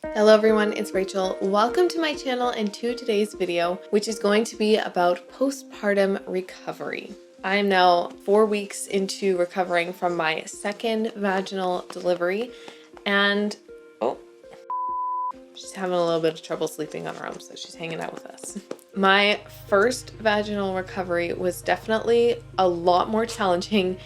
Hello everyone, it's Rachel. Welcome to my channel and to today's video, which is going to be about postpartum recovery. I am now 4 weeks into recovering from my second vaginal delivery and she's having a little bit of trouble sleeping on her own, so she's hanging out with us. My first vaginal recovery was definitely a lot more challenging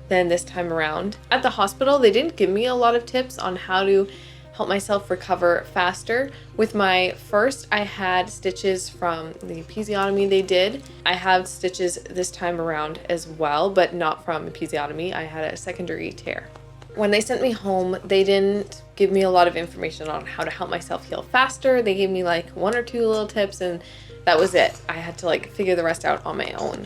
than this time around. At the hospital, they didn't give me a lot of tips on how to help myself recover faster. With my first, I had stitches from the episiotomy they did. I have stitches this time around as well, but not from episiotomy. I had a secondary tear. When they sent me home, they didn't give me a lot of information on how to help myself heal faster. They gave me like 1 or 2 little tips and that was it. I had to figure the rest out on my own.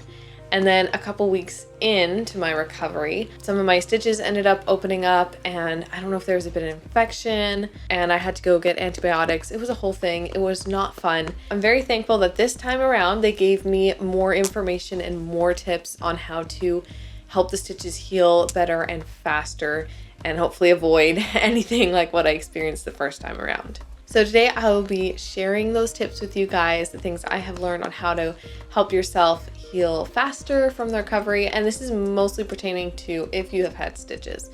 And then a couple weeks into my recovery, some of my stitches ended up opening up and I don't know if there was a bit of infection and I had to go get antibiotics. It was a whole thing. It was not fun. I'm very thankful that this time around they gave me more information and more tips on how to help the stitches heal better and faster and hopefully avoid anything like what I experienced the first time around. So today I will be sharing those tips with you guys, the things I have learned on how to help yourself heal faster from the recovery. And this is mostly pertaining to if you have had stitches.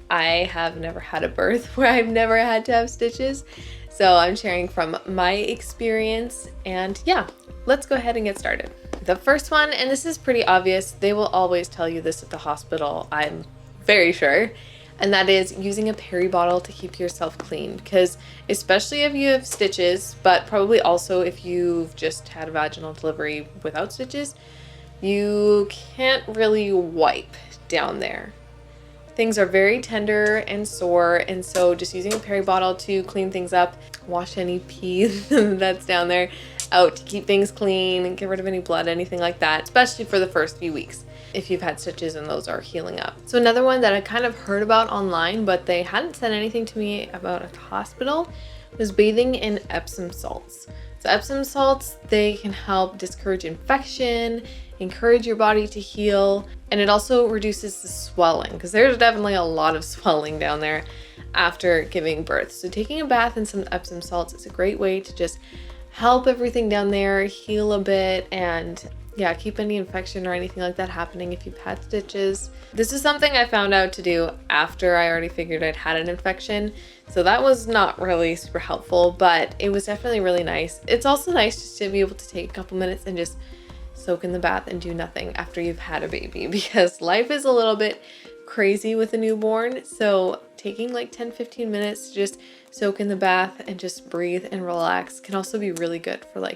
I have never had a birth where I've never had to have stitches. So I'm sharing from my experience and yeah, let's go ahead and get started. The first one, and this is pretty obvious, they will always tell you this at the hospital, I'm very sure, and that is using a peri bottle to keep yourself clean, because especially if you have stitches, but probably also if you've just had a vaginal delivery without stitches, you can't really wipe down there. Things are very tender and sore, and so just using a peri bottle to clean things up, wash any pee that's down there out to keep things clean and get rid of any blood, anything like that, especially for the first few weeks if you've had stitches and those are healing up. So another one that I kind of heard about online, but they hadn't said anything to me about at the hospital, was bathing in Epsom salts. So Epsom salts, they can help discourage infection, encourage your body to heal, and it also reduces the swelling because there's definitely a lot of swelling down there after giving birth. So taking a bath in some Epsom salts is a great way to just help everything down there heal a bit and yeah, keep any infection or anything like that happening if you've had stitches. This is something I found out to do after I already figured I'd had an infection. So that was not really super helpful, but it was definitely really nice. It's also nice just to be able to take a couple minutes and just soak in the bath and do nothing after you've had a baby because life is a little bit crazy with a newborn. So taking like 10-15 minutes to just soak in the bath and just breathe and relax can also be really good for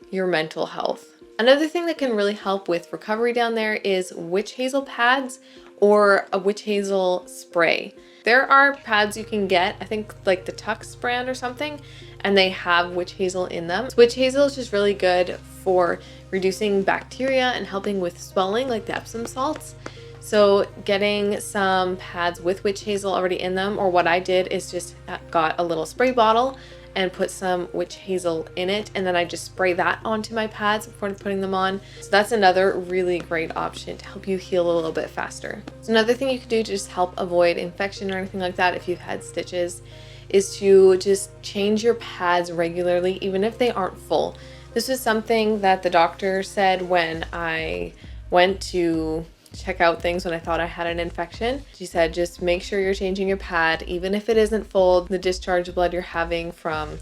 your mental health. Another thing that can really help with recovery down there is witch hazel pads or a witch hazel spray. There are pads you can get, I think like the Tux brand or something, and they have witch hazel in them. So witch hazel is just really good for reducing bacteria and helping with swelling like the Epsom salts. So getting some pads with witch hazel already in them, or what I did is just got a little spray bottle and put some witch hazel in it, and then I just spray that onto my pads before putting them on. So that's another really great option to help you heal a little bit faster. So another thing you can do to just help avoid infection or anything like that if you've had stitches is to just change your pads regularly, even if they aren't full. This was something that the doctor said when I went to check out things when I thought I had an infection. She said just make sure you're changing your pad even if it isn't full, the discharge blood you're having from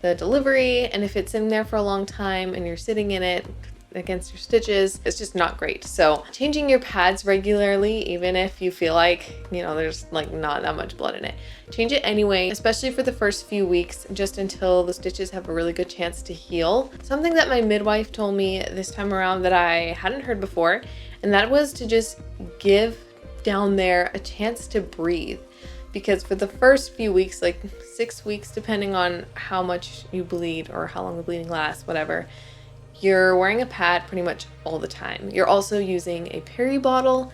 the delivery, and if it's in there for a long time and you're sitting in it against your stitches, it's just not great. So changing your pads regularly, even if you feel like there's not that much blood in it, change it anyway, especially for the first few weeks, just until the stitches have a really good chance to heal. Something that my midwife told me this time around that I hadn't heard before, and that was to just give down there a chance to breathe. Because for the first few weeks, like 6 weeks, depending on how much you bleed or how long the bleeding lasts, whatever, you're wearing a pad pretty much all the time. You're also using a peri bottle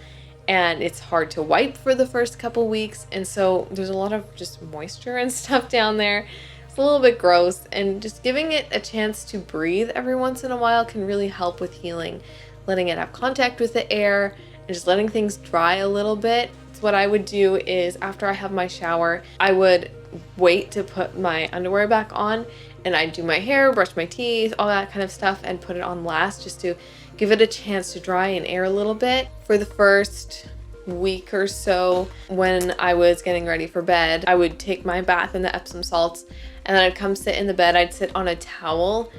and it's hard to wipe for the first couple weeks. And so there's a lot of just moisture and stuff down there. It's a little bit gross, and just giving it a chance to breathe every once in a while can really help with healing. Letting it have contact with the air and just letting things dry a little bit. So what I would do is after I have my shower, I would wait to put my underwear back on, and I'd do my hair, brush my teeth, all that kind of stuff, and put it on last just to give it a chance to dry and air a little bit. For the first week or so, when I was getting ready for bed, I would take my bath in the Epsom salts, and then I'd come sit in the bed. I'd sit on a towel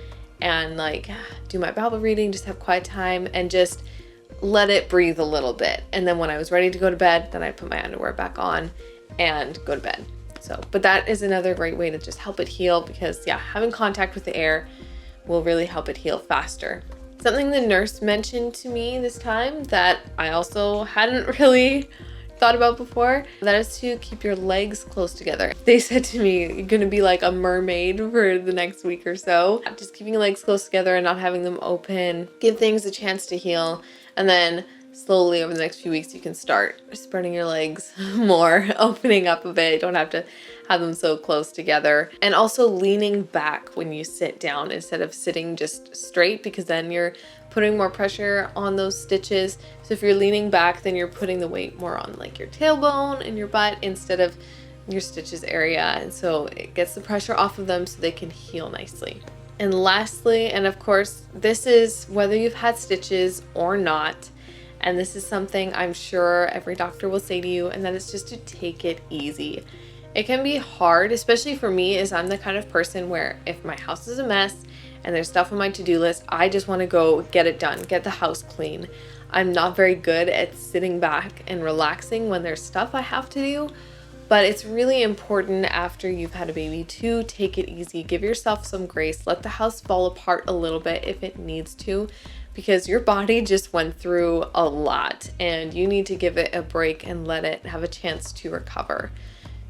and like do my Bible reading, just have quiet time and just let it breathe a little bit. And then when I was ready to go to bed, then I'd put my underwear back on and go to bed. So, but that is another great way to just help it heal, because yeah, having contact with the air will really help it heal faster. Something the nurse mentioned to me this time that I also hadn't really thought about before, that is to keep your legs close together. They said to me, you're gonna be like a mermaid for the next week or so. Just keeping your legs close together and not having them open, give things a chance to heal, and then slowly over the next few weeks you can start spreading your legs more, opening up a bit. You don't have to have them so close together. And also leaning back when you sit down instead of sitting just straight, because then you're putting more pressure on those stitches. So if you're leaning back, then you're putting the weight more on like your tailbone and your butt instead of your stitches area. And so it gets the pressure off of them so they can heal nicely. And lastly, and of course, this is whether you've had stitches or not, and this is something I'm sure every doctor will say to you, and that is just to take it easy. It can be hard, especially for me, as I'm the kind of person where if my house is a mess and there's stuff on my to-do list, I just want to go get it done, get the house clean. I'm not very good at sitting back and relaxing when there's stuff I have to do, but it's really important after you've had a baby to take it easy. Give yourself some grace. Let the house fall apart a little bit if it needs to, because your body just went through a lot and you need to give it a break and let it have a chance to recover.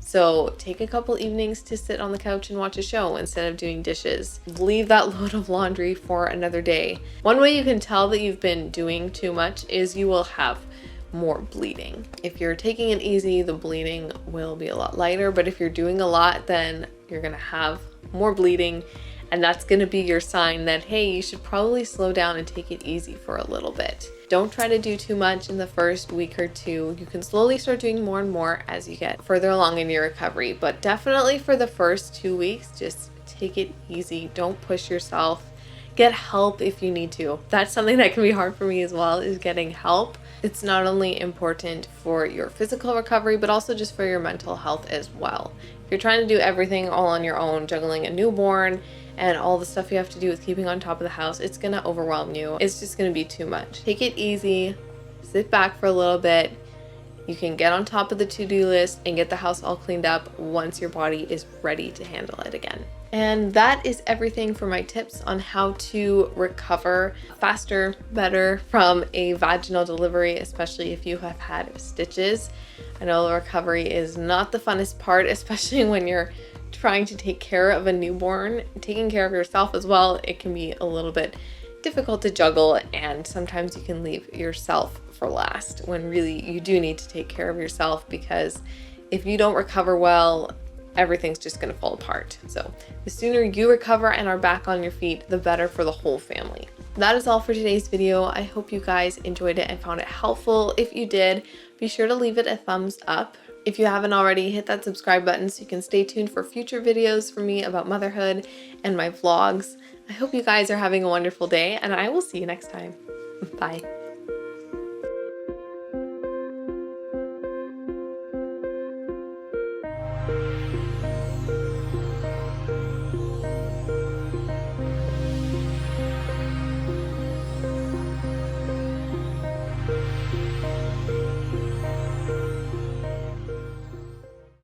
So take a couple evenings to sit on the couch and watch a show instead of doing dishes. Leave that load of laundry for another day. One way you can tell that you've been doing too much is you will have more bleeding. If you're taking it easy, the bleeding will be a lot lighter, but if you're doing a lot, then you're gonna have more bleeding, and that's gonna be your sign that, hey, you should probably slow down and take it easy for a little bit. Don't try to do too much in the first week or two. You can slowly start doing more and more as you get further along in your recovery, but definitely for the first 2 weeks, just take it easy. Don't push yourself. Get help if you need to. That's something that can be hard for me as well, is getting help. It's not only important for your physical recovery, but also just for your mental health as well. If you're trying to do everything all on your own, juggling a newborn and all the stuff you have to do with keeping on top of the house, it's gonna overwhelm you. It's just gonna be too much. Take it easy, sit back for a little bit. You can get on top of the to-do list and get the house all cleaned up once your body is ready to handle it again. And that is everything for my tips on how to recover faster, better from a vaginal delivery, especially if you have had stitches. I know the recovery is not the funnest part, especially when you're trying to take care of a newborn. Taking care of yourself as well, it can be a little bit difficult to juggle, and sometimes you can leave yourself for last when really you do need to take care of yourself, because if you don't recover well, everything's just going to fall apart. So the sooner you recover and are back on your feet, the better for the whole family. That is all for today's video. I hope you guys enjoyed it and found it helpful. If you did, be sure to leave it a thumbs up. If you haven't already, hit that subscribe button so you can stay tuned for future videos from me about motherhood and my vlogs. I hope you guys are having a wonderful day, and I will see you next time. Bye.